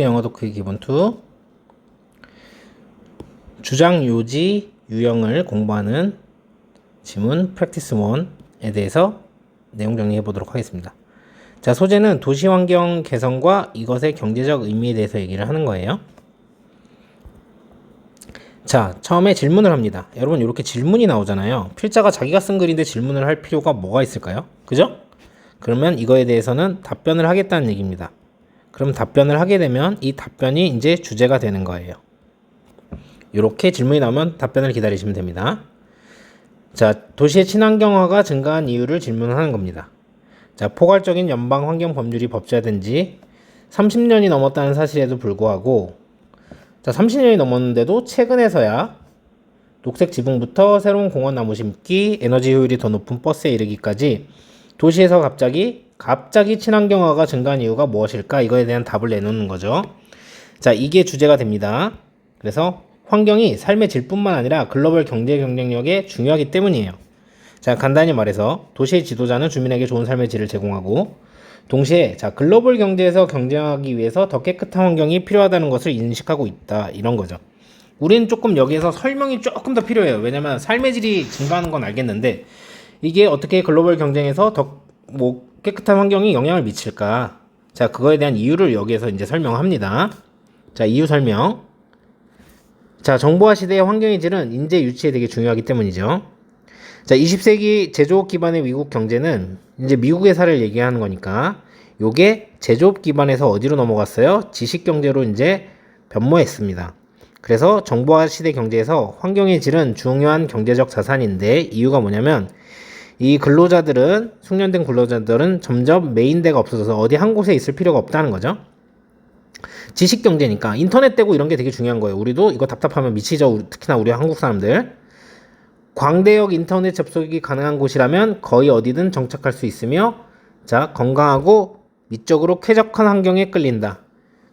영어 독해 기본 2 주장 요지 유형을 공부하는 지문 프랙티스 1에 대해서 내용 정리해 보도록 하겠습니다. 자, 소재는 도시 환경 개선과 이것의 경제적 의미에 대해서 얘기를 하는 거예요. 자, 처음에 질문을 합니다. 여러분, 이렇게 질문이 나오잖아요. 필자가 자기가 쓴 글인데 질문을 할 필요가 뭐가 있을까요? 그죠? 그러면 이거에 대해서는 답변을 하겠다는 얘기입니다. 그럼 답변을 하게 되면 이 답변이 이제 주제가 되는 거예요. 이렇게 질문이 나오면 답변을 기다리시면 됩니다. 자, 도시의 친환경화가 증가한 이유를 질문하는 겁니다. 자, 포괄적인 연방 환경 법률이 법제화된 지 30년이 넘었다는 사실에도 불구하고, 자, 30년이 넘었는데도 최근에서야 녹색 지붕부터 새로운 공원 나무 심기, 에너지 효율이 더 높은 버스에 이르기까지 도시에서 갑자기 친환경화가 증가한 이유가 무엇일까? 이거에 대한 답을 내놓는 거죠. 자, 이게 주제가 됩니다. 그래서 환경이 삶의 질뿐만 아니라 글로벌 경제 경쟁력에 중요하기 때문이에요. 자, 간단히 말해서 도시의 지도자는 주민에게 좋은 삶의 질을 제공하고, 동시에 자, 글로벌 경제에서 경쟁하기 위해서 더 깨끗한 환경이 필요하다는 것을 인식하고 있다, 이런 거죠. 우리는 조금 여기에서 설명이 조금 더 필요해요. 왜냐면 삶의 질이 증가하는 건 알겠는데 이게 어떻게 글로벌 경쟁에서 더 깨끗한 환경이 영향을 미칠까? 자, 그거에 대한 이유를 여기에서 이제 설명합니다. 자, 이유 설명. 자, 정보화 시대의 환경의 질은 인재 유치에 되게 중요하기 때문이죠. 자, 20세기 제조업 기반의 미국 경제는 이제 미국의 사례를 얘기하는 거니까 요게 제조업 기반에서 어디로 넘어갔어요? 지식 경제로 이제 변모했습니다. 그래서 정보화 시대 경제에서 환경의 질은 중요한 경제적 자산인데, 이유가 뭐냐면 이 근로자들은, 숙련된 근로자들은 점점 메인대가 없어져서 어디 한 곳에 있을 필요가 없다는 거죠. 지식 경제니까 인터넷 되고 이런 게 되게 중요한 거예요. 우리도 이거 답답하면 미치죠. 특히나 우리 한국 사람들. 광대역 인터넷 접속이 가능한 곳이라면 거의 어디든 정착할 수 있으며, 자, 건강하고 미적으로 쾌적한 환경에 끌린다.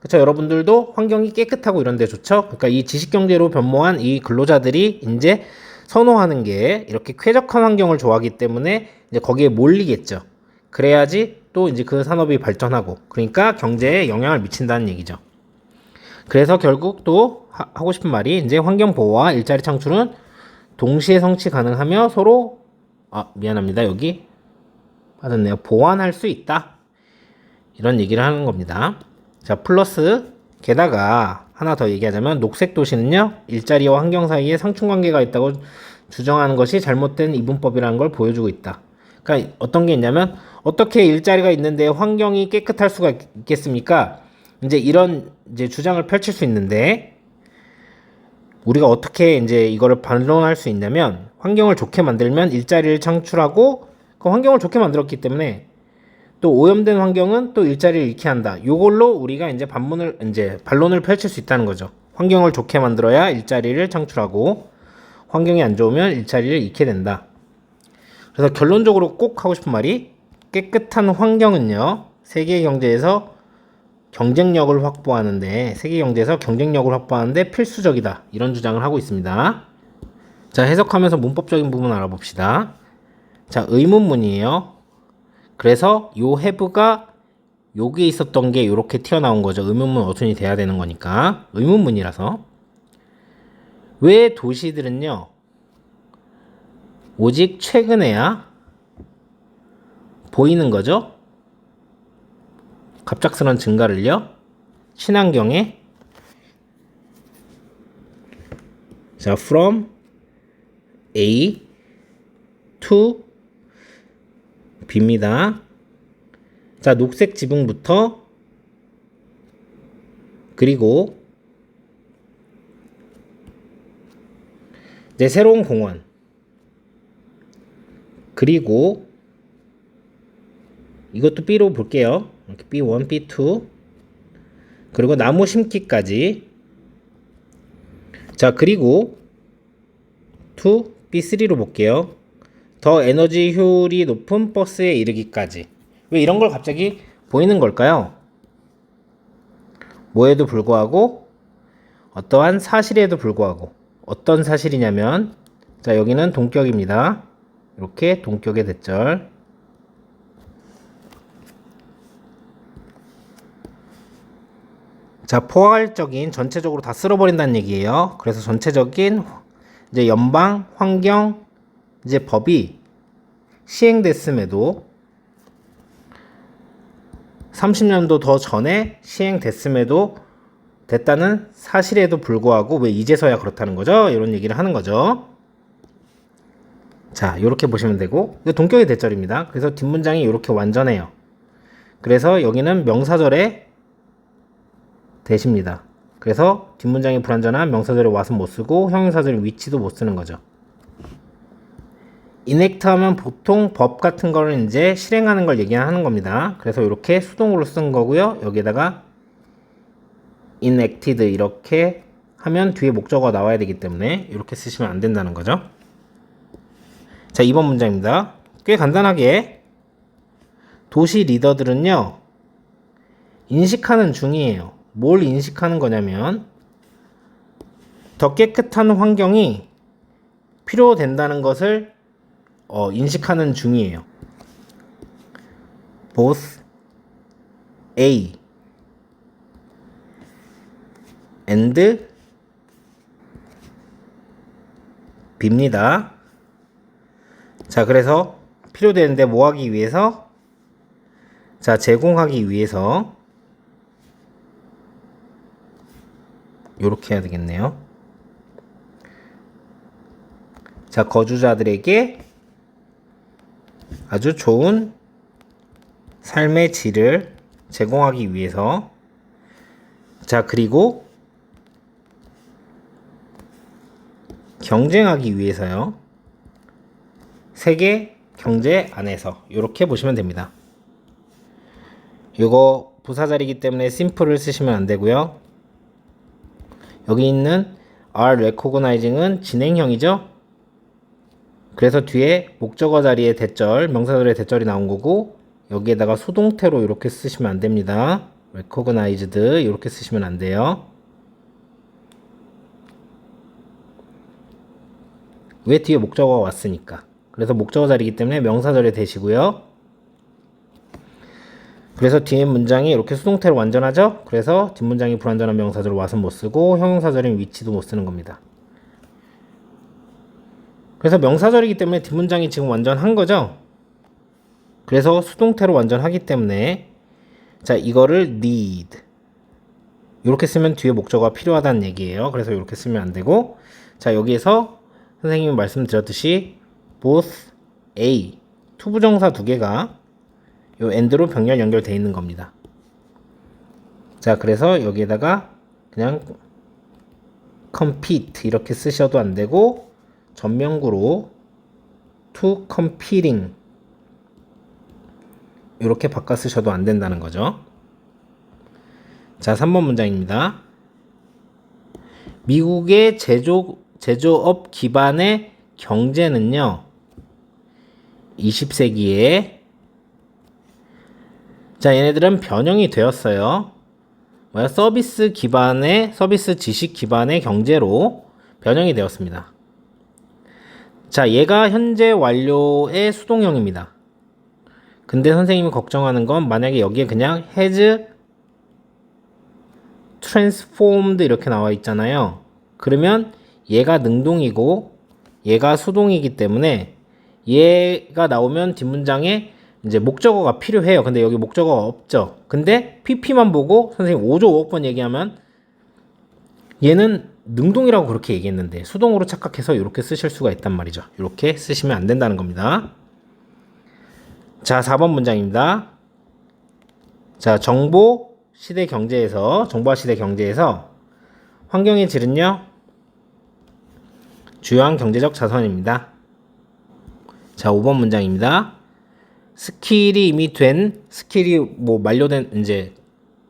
그렇죠? 여러분들도 환경이 깨끗하고 이런 데 좋죠? 그러니까 이 지식 경제로 변모한 이 근로자들이 이제 선호하는 게 이렇게 쾌적한 환경을 좋아하기 때문에 이제 거기에 몰리겠죠. 그래야지 또 이제 그 산업이 발전하고, 그러니까 경제에 영향을 미친다는 얘기죠. 그래서 결국 또 하고 싶은 말이 이제 환경 보호와 일자리 창출은 동시에 성취 가능하며 서로, 미안합니다. 여기 빠졌네요. 보완할 수 있다. 이런 얘기를 하는 겁니다. 자, 플러스 게다가 하나 더 얘기하자면 녹색 도시는요, 일자리와 환경 사이에 상충관계가 있다고 주장하는 것이 잘못된 이분법이라는 걸 보여주고 있다. 그러니까 어떤 게 있냐면, 어떻게 일자리가 있는데 환경이 깨끗할 수가 있겠습니까? 이제 이런 이제 주장을 펼칠 수 있는데, 우리가 어떻게 이제 이거를 반론할 수 있냐면, 환경을 좋게 만들면 일자리를 창출하고, 그 환경을 좋게 만들었기 때문에 또 오염된 환경은 또 일자리를 잃게 한다. 요걸로 우리가 이제 반론을 펼칠 수 있다는 거죠. 환경을 좋게 만들어야 일자리를 창출하고, 환경이 안 좋으면 일자리를 잃게 된다. 그래서 결론적으로 꼭 하고 싶은 말이, 깨끗한 환경은요, 세계 경제에서 경쟁력을 확보하는데, 세계 경제에서 경쟁력을 확보하는데 필수적이다. 이런 주장을 하고 있습니다. 자, 해석하면서 문법적인 부분 알아봅시다. 자, 의문문이에요. 그래서 요 have가 여기에 있었던 게 이렇게 튀어나온 거죠. 의문문 어순이 돼야 되는 거니까. 의문문이라서. 왜 도시들은요, 오직 최근에야 보이는 거죠? 갑작스런 증가를요. 친환경에, 자, from A to B입니다. 자, 녹색 지붕부터, 그리고 이제 새로운 공원, 그리고 이것도 B로 볼게요. 이렇게 B1, B2, 그리고 나무 심기까지. 자, 그리고 to B3로 볼게요. 더 에너지 효율이 높은 버스에 이르기까지. 왜 이런 걸 갑자기 보이는 걸까요? 뭐에도 불구하고, 어떠한 사실에도 불구하고. 어떤 사실이냐면, 자, 여기는 동격입니다. 이렇게 동격의 대절. 자, 포괄적인 전체적으로 다 쓸어버린다는 얘기예요. 그래서 전체적인 이제 연방 환경 이제 법이 시행됐음에도 30년도 더 전에 시행됐음에도 됐다는 사실에도 불구하고 왜 이제서야 그렇다는 거죠? 이런 얘기를 하는 거죠. 자, 이렇게 보시면 되고, 이거 동격의 대절입니다. 그래서 뒷문장이 이렇게 완전해요. 그래서 여기는 명사절의 대시입니다. 그래서 뒷문장이 불완전한 명사절의 what은 못 쓰고 형용사절의 which도 못 쓰는 거죠. enact 하면 보통 법 같은 거를 이제 실행하는 걸 얘기하는 겁니다. 그래서 이렇게 수동으로 쓴 거고요. 여기에다가 enacted 이렇게 하면 뒤에 목적어가 나와야 되기 때문에 이렇게 쓰시면 안 된다는 거죠. 자, 2번 문장입니다. 꽤 간단하게 도시 리더들은요 인식하는 중이에요. 뭘 인식하는 거냐면 더 깨끗한 환경이 필요된다는 것을 인식하는 중이에요. both A and B입니다. 자, 그래서 필요되는데 뭐 하기 위해서? 자, 제공하기 위해서 요렇게 해야 되겠네요. 자, 거주자들에게 아주 좋은 삶의 질을 제공하기 위해서. 자, 그리고 경쟁하기 위해서요. 세계 경제 안에서 이렇게 보시면 됩니다. 이거 부사절이기 때문에 simple을 쓰시면 안 되고요. 여기 있는 are recognizing은 진행형이죠. 그래서 뒤에 목적어 자리에 대절, 명사절에 대절이 나온 거고 여기에다가 수동태로 이렇게 쓰시면 안 됩니다. recognized 이렇게 쓰시면 안 돼요. 왜 뒤에 목적어가 왔으니까. 그래서 목적어 자리이기 때문에 명사절에 대시고요. 그래서 뒤에 문장이 이렇게 수동태로 완전하죠? 그래서 뒷문장이 불완전한 명사절 what은 못 쓰고 형용사절인 which도 못 쓰는 겁니다. 그래서 명사절이기 때문에 뒷문장이 지금 완전한 거죠? 그래서 수동태로 완전하기 때문에 자, 이거를 need 이렇게 쓰면 뒤에 목적어가 필요하다는 얘기예요. 그래서 이렇게 쓰면 안 되고, 자, 여기에서 선생님이 말씀드렸듯이 both A 투부정사 두 개가 요 and로 병렬 연결되어 있는 겁니다. 자, 그래서 여기에다가 그냥 compete 이렇게 쓰셔도 안 되고 전명구로 to competing 이렇게 바꿔 쓰셔도 안 된다는 거죠. 자, 3번 문장입니다. 미국의 제조업 기반의 경제는요 20세기에 자, 얘네들은 변형이 되었어요. 서비스 지식 기반의 경제로 변형이 되었습니다. 자, 얘가 현재 완료의 수동형입니다. 근데 선생님이 걱정하는 건 만약에 여기에 그냥 has transformed 이렇게 나와 있잖아요. 그러면 얘가 능동이고 얘가 수동이기 때문에 얘가 나오면 뒷문장에 이제 목적어가 필요해요. 근데 여기 목적어가 없죠. 근데 PP만 보고 선생님 5조 5억 번 얘기하면 얘는 능동이라고 그렇게 얘기했는데 수동으로 착각해서 이렇게 쓰실 수가 있단 말이죠. 이렇게 쓰시면 안 된다는 겁니다. 자, 4번 문장입니다. 자, 정보화 시대 경제에서 환경의 질은요 주요한 경제적 자산입니다. 자, 5번 문장입니다. 스킬이 이미 된, 스킬이 뭐 만료된, 이제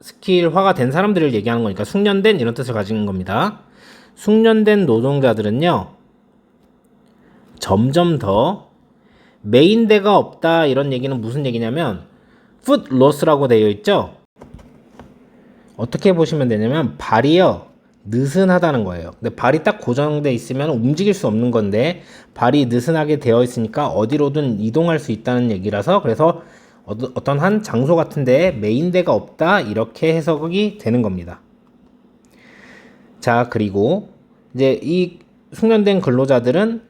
스킬화가 된 사람들을 얘기하는 거니까 숙련된 이런 뜻을 가진 겁니다. 숙련된 노동자들은요 점점 더 메인대가 없다. 이런 얘기는 무슨 얘기냐면 foot loss라고 되어 있죠. 어떻게 보시면 되냐면 발이요 느슨하다는 거예요. 근데 발이 딱 고정돼 있으면 움직일 수 없는 건데 발이 느슨하게 되어 있으니까 어디로든 이동할 수 있다는 얘기라서, 그래서 어떤 한 장소 같은 데에 메인대가 없다 이렇게 해석이 되는 겁니다. 자, 그리고 이제 이 숙련된 근로자들은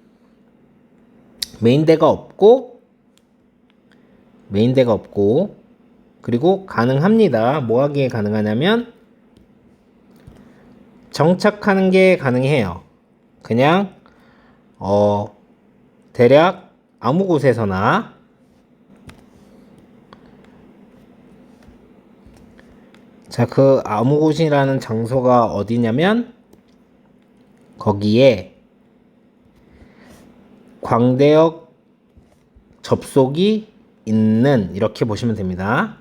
메인대가 없고 그리고 가능합니다. 뭐 하기에 가능하냐면 정착하는 게 가능해요. 그냥 대략 아무 곳에서나 자, 그 아무 곳이라는 장소가 어디냐면 거기에 광대역 접속이 있는 이렇게 보시면 됩니다.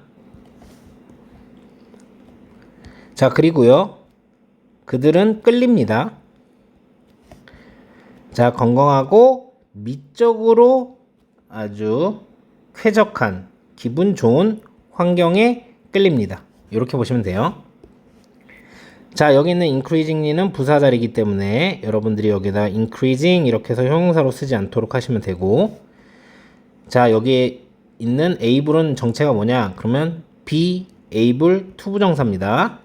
자, 그리고요. 그들은 끌립니다. 자, 건강하고 미적으로 아주 쾌적한 기분 좋은 환경에 끌립니다. 이렇게 보시면 돼요. 자, 여기 있는 increasingly는 부사 자리이기 때문에 여러분들이 여기다 increasing 이렇게 해서 형용사로 쓰지 않도록 하시면 되고, 자, 여기에 있는 able은 정체가 뭐냐? 그러면 be able to 부정사입니다.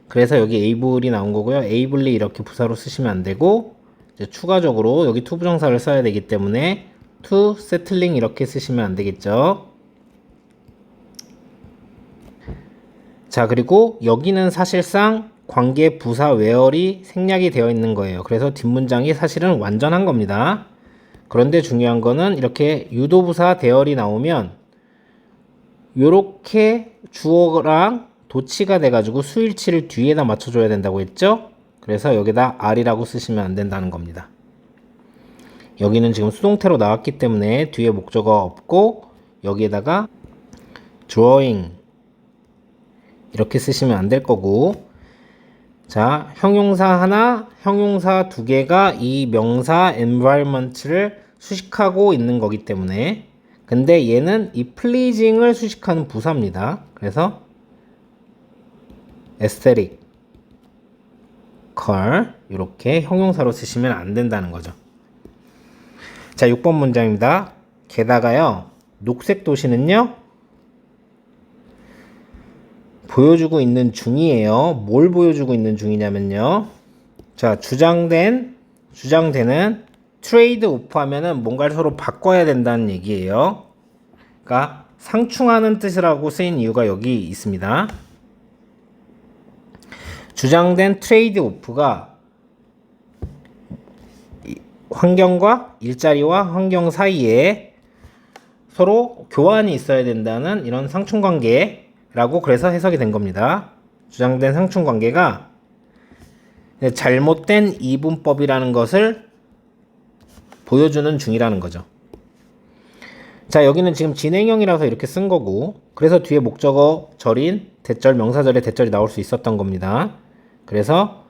그래서 여기 able이 나온 거고요. able이 이렇게 부사로 쓰시면 안 되고, 이제 추가적으로 여기 to 부정사를 써야 되기 때문에 to settling 이렇게 쓰시면 안 되겠죠. 자, 그리고 여기는 사실상 관계 부사 where이 생략이 되어 있는 거예요. 그래서 뒷문장이 사실은 완전한 겁니다. 그런데 중요한 거는 이렇게 유도부사 대열이 나오면 요렇게 주어랑 도치가 돼가지고 수일치를 뒤에다 맞춰줘야 된다고 했죠? 그래서 여기다 R이라고 쓰시면 안 된다는 겁니다. 여기는 지금 수동태로 나왔기 때문에 뒤에 목적어가 없고 여기에다가 drawing 이렇게 쓰시면 안 될 거고, 자, 형용사 하나, 형용사 두 개가 이 명사 environment를 수식하고 있는 거기 때문에, 근데 얘는 이 pleasing을 수식하는 부사입니다. 그래서 aesthetic, 컬 이렇게 형용사로 쓰시면 안 된다는 거죠. 자, 6번 문장입니다. 게다가요, 녹색 도시는요 보여주고 있는 중이에요. 뭘 보여주고 있는 중이냐면요, 자, 주장되는 트레이드 오프 하면은 뭔가를 서로 바꿔야 된다는 얘기예요. 그러니까 상충하는 뜻이라고 쓰인 이유가 여기 있습니다. 주장된 트레이드 오프가 환경과 일자리와 환경 사이에 서로 교환이 있어야 된다는 이런 상충관계라고 그래서 해석이 된 겁니다. 주장된 상충관계가 잘못된 이분법이라는 것을 보여주는 중이라는 거죠. 자, 여기는 지금 진행형이라서 이렇게 쓴 거고, 그래서 뒤에 목적어 절인 대절 명사절에 대절이 나올 수 있었던 겁니다. 그래서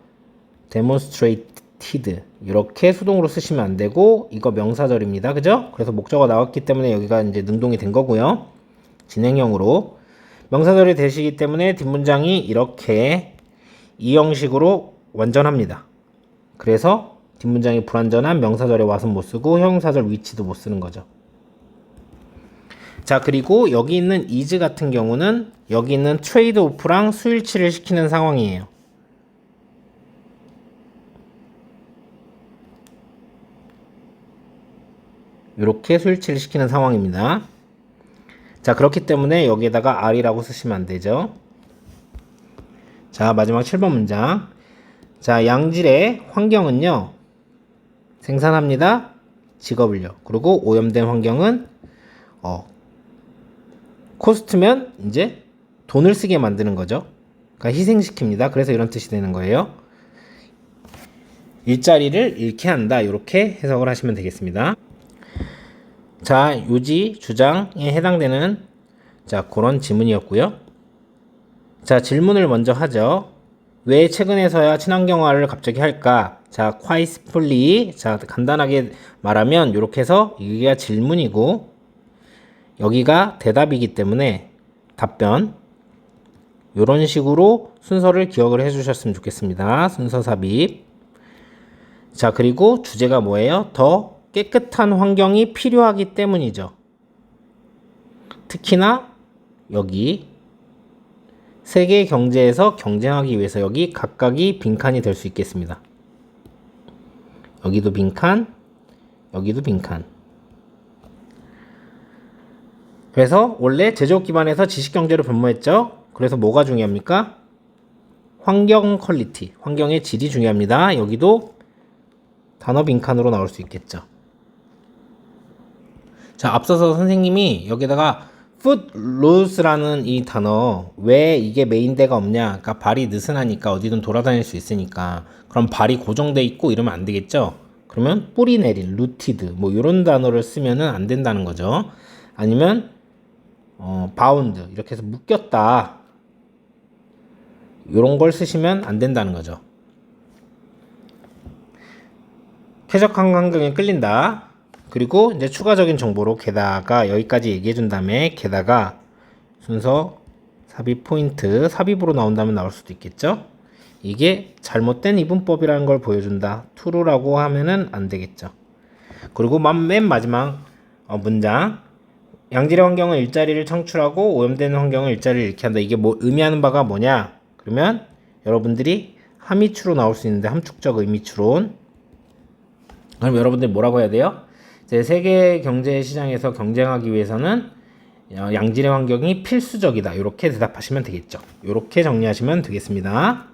demonstrated 이렇게 수동으로 쓰시면 안 되고, 이거 명사절입니다. 그죠? 그래서 목적어가 나왔기 때문에 여기가 이제 능동이 된 거고요. 진행형으로 명사절이 되시기 때문에 뒷문장이 이렇게 이 형식으로 완전합니다. 그래서 뒷문장이 불완전한 명사절에 와서는 못 쓰고 형용사절 위치도 못 쓰는 거죠. 자, 그리고 여기 있는 is 같은 경우는 여기 있는 트레이드 오프랑 수일치를 시키는 상황이에요. 이렇게 수일치를 시키는 상황입니다. 자, 그렇기 때문에 여기에다가 R이라고 쓰시면 안 되죠. 자, 마지막 7번 문장. 자, 양질의 환경은요, 생산합니다. 직업을요. 그리고 오염된 환경은 코스트면 이제 돈을 쓰게 만드는 거죠. 그러니까 희생시킵니다. 그래서 이런 뜻이 되는 거예요. 일자리를 잃게 한다. 이렇게 해석을 하시면 되겠습니다. 자, 요지 주장에 해당되는 자, 그런 지문이었고요. 자, 질문을 먼저 하죠. 왜 최근에서야 친환경화를 갑자기 할까? 자, quite simply. 자, 간단하게 말하면 이렇게 해서 여기가 질문이고 여기가 대답이기 때문에 답변. 이런 식으로 순서를 기억을 해주셨으면 좋겠습니다. 순서 삽입. 자, 그리고 주제가 뭐예요? 더 깨끗한 환경이 필요하기 때문이죠. 특히나 여기 세계 경제에서 경쟁하기 위해서 여기 각각이 빈칸이 될 수 있겠습니다. 여기도 빈칸, 여기도 빈칸. 그래서 원래 제조업 기반에서 지식경제로 변모했죠. 그래서 뭐가 중요합니까? 환경 퀄리티, 환경의 질이 중요합니다. 여기도 단어 빈칸으로 나올 수 있겠죠. 자, 앞서서 선생님이 여기다가 food los라는 이 단어, 왜 이게 메인대가 없냐? 그러니까 발이 느슨하니까 어디든 돌아다닐 수 있으니까. 그럼 발이 고정돼 있고 이러면 안 되겠죠? 그러면 뿌리 내린, rooted 뭐 이런 단어를 쓰면은 안 된다는 거죠. 아니면 bound 이렇게 해서 묶였다. 이런 걸 쓰시면 안 된다는 거죠. 쾌적한 환경에 끌린다. 그리고 이제 추가적인 정보로 게다가 여기까지 얘기해 준 다음에 게다가 순서 삽입 포인트 삽입으로 나온다면 나올 수도 있겠죠. 이게 잘못된 이분법이라는 걸 보여준다. true라고 하면은 안 되겠죠. 그리고 맨 마지막 문장 양질의 환경은 일자리를 창출하고 오염되는 환경은 일자리를 잃게 한다. 이게 뭐 의미하는 바가 뭐냐? 그러면 여러분들이 함의추로 나올 수 있는데 함축적 의미추론. 그럼 여러분들 뭐라고 해야 돼요? 이제 세계 경제 시장에서 경쟁하기 위해서는 양질의 환경이 필수적이다. 이렇게 대답하시면 되겠죠. 이렇게 정리하시면 되겠습니다.